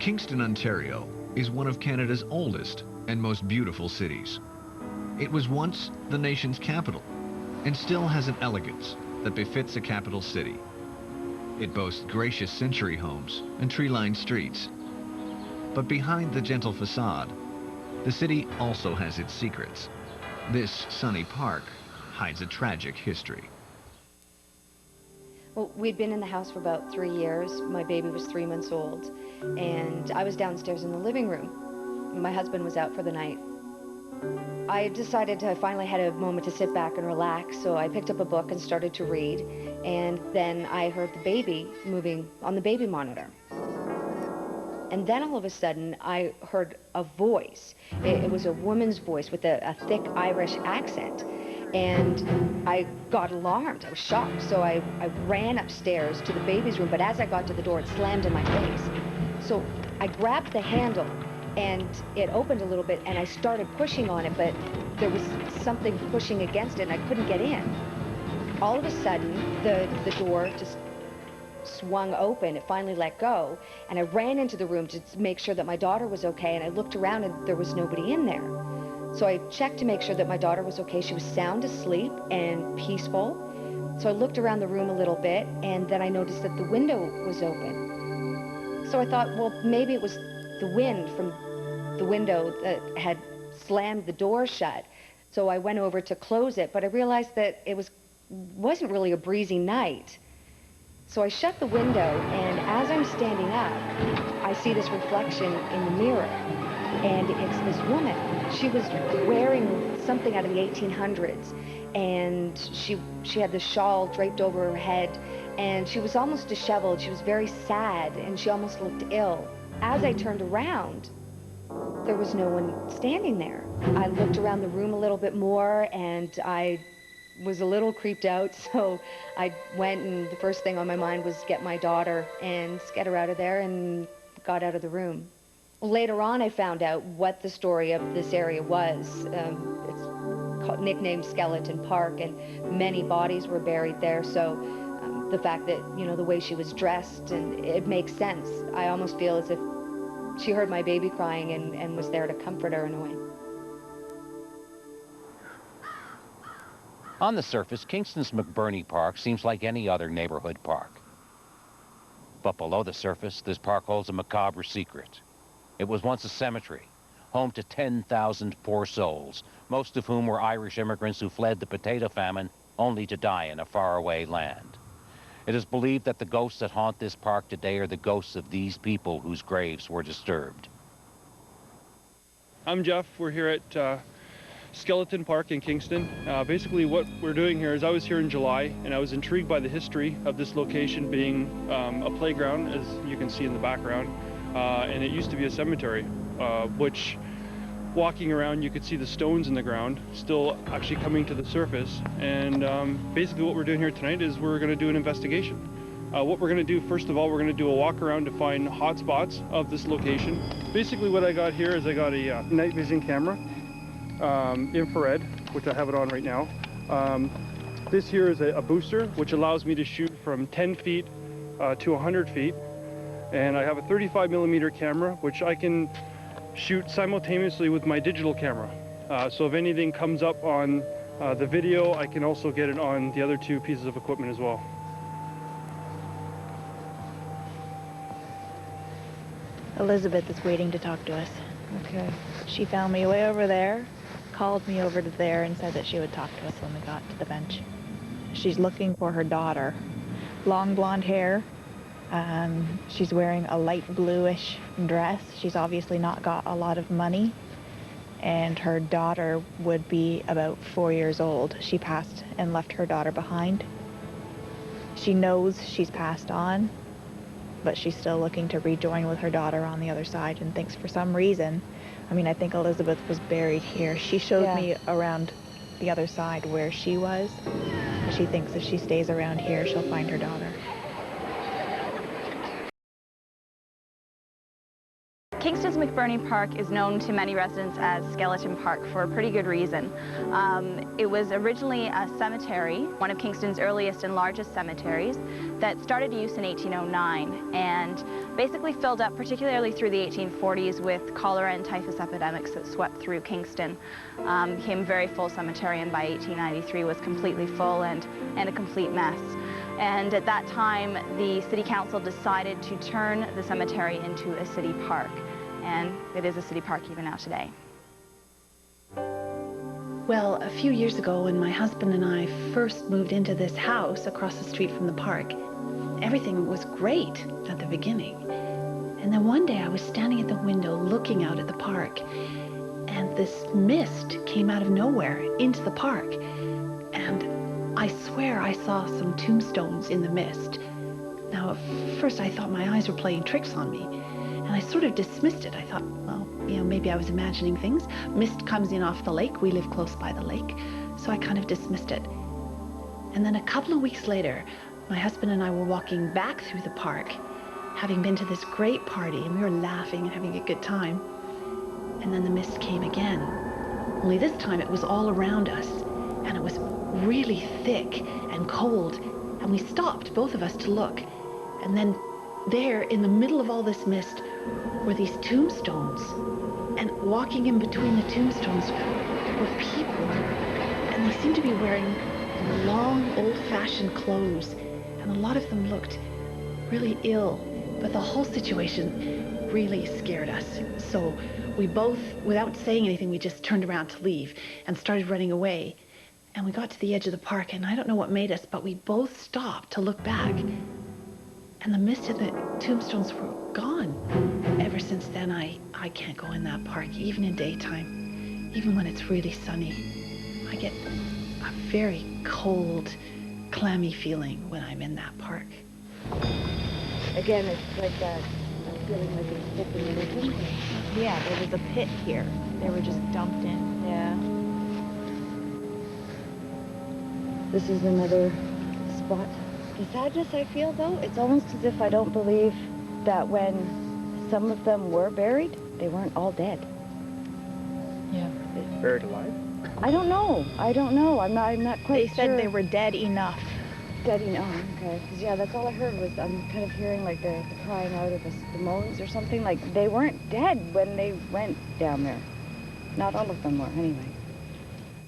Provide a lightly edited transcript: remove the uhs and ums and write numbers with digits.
Kingston, Ontario is one of Canada's oldest and most beautiful cities. It was once the nation's capital and still has an elegance that befits a capital city. It boasts gracious century homes and tree-lined streets. But behind the gentle facade, the city also has its secrets. This sunny park hides a tragic history. Well, we'd been in the house for about 3 years. My baby was 3 months old, and I was downstairs in the living room. My husband was out for the night. I decided I finally had a moment to sit back and relax, so I picked up a book and started to read, and then I heard the baby moving on the baby monitor. And then all of a sudden, I heard a voice. It was a woman's voice with a thick Irish accent. And I got alarmed. I was shocked. So I ran upstairs to the baby's room, but as I got to the door, it slammed in my face. So I grabbed the handle, and it opened a little bit, and I started pushing on it, but there was something pushing against it, and I couldn't get in. All of a sudden, the door just swung open. It finally let go, and I ran into the room to make sure that my daughter was okay, and I looked around and there was nobody in there. So I checked to make sure that my daughter was okay. She was sound asleep and peaceful. So I looked around the room a little bit, and then I noticed that the window was open. So I thought, well, maybe it was the wind from the window that had slammed the door shut. So I went over to close it, but I realized that it wasn't really a breezy night. So I shut the window, and as I'm standing up, I see this reflection in the mirror, and it's this woman. She was wearing something out of the 1800s, and she had the shawl draped over her head, and she was almost disheveled. She was very sad, and she almost looked ill. As I turned around, there was no one standing there. I looked around the room a little bit more, and I was a little creeped out, so I went, and the first thing on my mind was get my daughter and get her out of there, and got out of the room. Later on, I found out what the story of this area was. It's nicknamed Skeleton Park, and many bodies were buried there, so the fact that, you know, the way she was dressed, and it makes sense. I almost feel as if she heard my baby crying and was there to comfort her in a way. On the surface, Kingston's McBurney Park seems like any other neighborhood park. But below the surface, this park holds a macabre secret. It was once a cemetery, home to 10,000 poor souls, most of whom were Irish immigrants who fled the potato famine only to die in a faraway land. It is believed that the ghosts that haunt this park today are the ghosts of these people whose graves were disturbed. I'm Jeff. We're here at Skeleton Park in Kingston. Basically what we're doing here is I was here in July, and I was intrigued by the history of this location being a playground, as you can see in the background, and it used to be a cemetery, which walking around you could see the stones in the ground still actually coming to the surface. And basically what we're doing here tonight is we're going to do an investigation. What we're going to do, first of all, we're going to do a walk around to find hot spots of this location. Basically what I got here is I got a night vision camera, infrared, which I have it on right now. This here is a booster, which allows me to shoot from 10 feet to 100 feet. And I have a 35mm camera, which I can shoot simultaneously with my digital camera. So if anything comes up on the video, I can also get it on the other two pieces of equipment as well. Elizabeth is waiting to talk to us. Okay. She found me way over there, called me over to there, and said that she would talk to us when we got to the bench. She's looking for her daughter. Long blonde hair. She's wearing a light bluish dress. She's obviously not got a lot of money. And her daughter would be about 4 years old. She passed and left her daughter behind. She knows she's passed on, but she's still looking to rejoin with her daughter on the other side, and thinks for some reason, I mean, I think Elizabeth was buried here. She showed me around the other side where she was. She thinks if she stays around here, she'll find her daughter. Kingston's McBurney Park is known to many residents as Skeleton Park for a pretty good reason. It was originally a cemetery, one of Kingston's earliest and largest cemeteries, that started use in 1809 and basically filled up, particularly through the 1840s, with cholera and typhus epidemics that swept through Kingston. Became a very full cemetery, and by 1893 was completely full and a complete mess. And at that time, the city council decided to turn the cemetery into a city park. And it is a city park even now today. Well, a few years ago, when my husband and I first moved into this house across the street from the park, everything was great at the beginning. And then one day I was standing at the window looking out at the park, and this mist came out of nowhere into the park. And I swear I saw some tombstones in the mist. Now, at first I thought my eyes were playing tricks on me, and I sort of dismissed it. I thought, well, you know, maybe I was imagining things. Mist comes in off the lake. We live close by the lake, so I kind of dismissed it. And then a couple of weeks later, my husband and I were walking back through the park, having been to this great party, and we were laughing and having a good time. And then the mist came again. Only this time it was all around us, and it was really thick and cold, and we stopped, both of us, to look. And then there, in the middle of all this mist, were these tombstones. And walking in between the tombstones were people, and they seemed to be wearing long, old-fashioned clothes, and a lot of them looked really ill. But the whole situation really scared us. So we both, without saying anything, we just turned around to leave and started running away. And we got to the edge of the park, and I don't know what made us, but we both stopped to look back. And the mist and the tombstones were gone. Ever since then, I can't go in that park, even in daytime, even when it's really sunny. I get a very cold, clammy feeling when I'm in that park. Again, it's like that feeling like it's thick in the religion. Yeah, there was a pit here. They were just dumped in. Yeah. This is another spot. The sadness I feel, though, it's almost as if I don't believe that when some of them were buried, they weren't all dead. Yeah. Buried alive? I don't know. I'm not quite They sure. said they were dead enough. Dead enough. Okay. Because, yeah, that's all I heard was I'm kind of hearing like the crying out of the moans or something. Like they weren't dead when they went down there. Not all of them were, anyway.